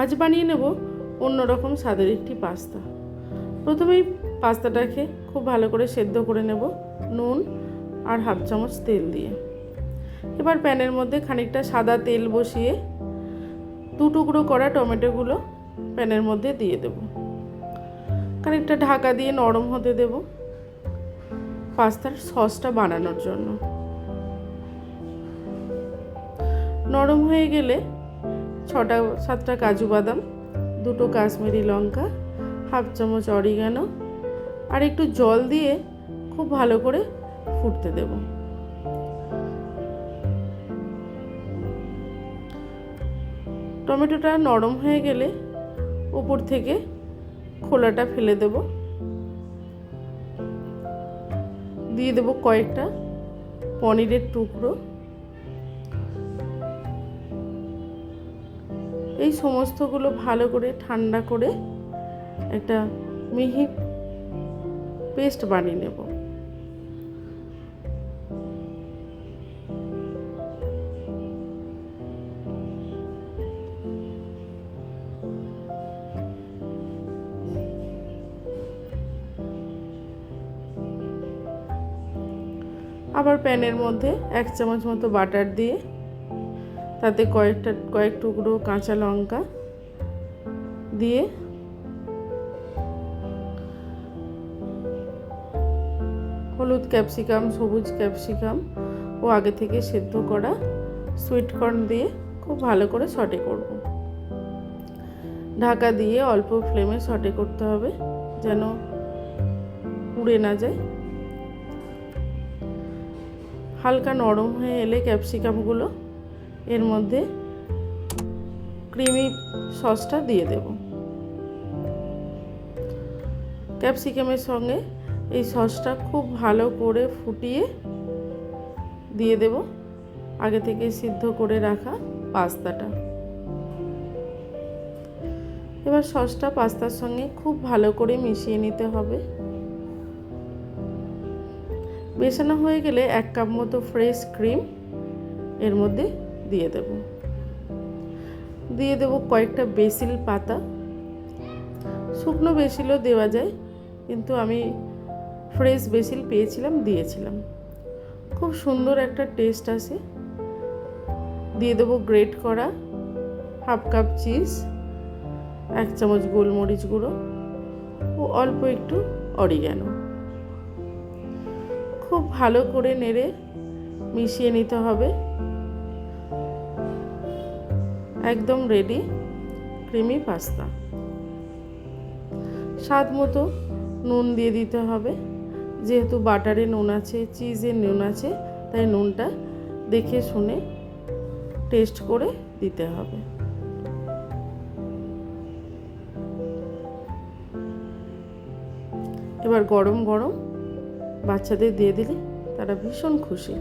আজ বানিয়ে নেব অন্যরকম স্বাদের একটি পাস্তা। প্রথমেই পাস্তাটাকে খুব ভালো করে সেদ্ধ করে নেব নুন আর হাফ চামচ তেল দিয়ে। এবার প্যানের মধ্যে খানিকটা সাদা তেল বসিয়ে 2 টুকরো করা টমেটোগুলো প্যানের মধ্যে দিয়ে দেব। খানিকটা ঢাকা দিয়ে নরম হতে দেব পাস্তার সসটা বানানোর জন্য। নরম হয়ে গেলে 6-7টা কাজু বাদাম, 2টো কাশ্মীরি লঙ্কা, হাফ চামচ অরিগানো আর একটু জল দিয়ে খুব ভালো করে ফুটতে দেব। টমেটোটা নরম হয়ে গেলে উপর থেকে খোলাটা ফেলে দেব। দিয়ে দেব কয়েকটা পনিরের টুকরো। এই সমস্তগুলো ভালো করে ঠান্ডা করে একটা মিহি পেস্ট বানিয়ে নেব। আবার প্যানের মধ্যে 1 চামচ মতো বাটার দিয়ে তাতে কয়েক টুকরো কাঁচা লঙ্কা দিয়ে হলুদ ক্যাপসিকাম, সবুজ ক্যাপসিকাম ও আগে থেকে সেদ্ধ করা সুইট কর্ন দিয়ে খুব ভালো করে সটে করব। ঢাকা দিয়ে অল্প ফ্লেমে সটে করতে হবে যেন পুড়ে না যায়। হালকা নরম হয়ে এলে ক্যাপসিকামগুলো এর মধ্যে ক্রিমি সসটা দিয়ে দেব। ক্যাপসিকামের সঙ্গে এই সসটা খুব ভালো করে ফুটিয়ে দিয়ে দেব আগে থেকে সিদ্ধ করে রাখা পাস্তাটা। এবার সসটা পাস্তার সঙ্গে খুব ভালো করে মিশিয়ে নিতে হবে। মেশানো হয়ে গেলে 1 কাপ মতো ফ্রেশ ক্রিম এর মধ্যে দিয়ে দেব কয়েকটা বেসিল পাতা। শুকনো বেসিলও দেওয়া যায়, কিন্তু আমি ফ্রেশ বেসিল পেয়েছিলাম, দিয়েছিলাম। খুব সুন্দর একটা টেস্ট আসে। দিয়ে দেব গ্রেট করা হাফ কাপ চিজ, 1 চামচ গোলমরিচ গুঁড়ো ও অল্প একটু অরিগানো। খুব ভালো করে নেড়ে মিশিয়ে নিতে হবে। একদম রেডি ক্রিমি পাস্তা। স্বাদ মতো নুন দিয়ে দিতে হবে। যেহেতু বাটারে নুন আছে, চিজে নুন আছে, তাই নুনটা দেখে শুনে টেস্ট করে দিতে হবে। এবার গরম গরম বাচ্চাদের দিয়ে দিলে তারা ভীষণ খুশি।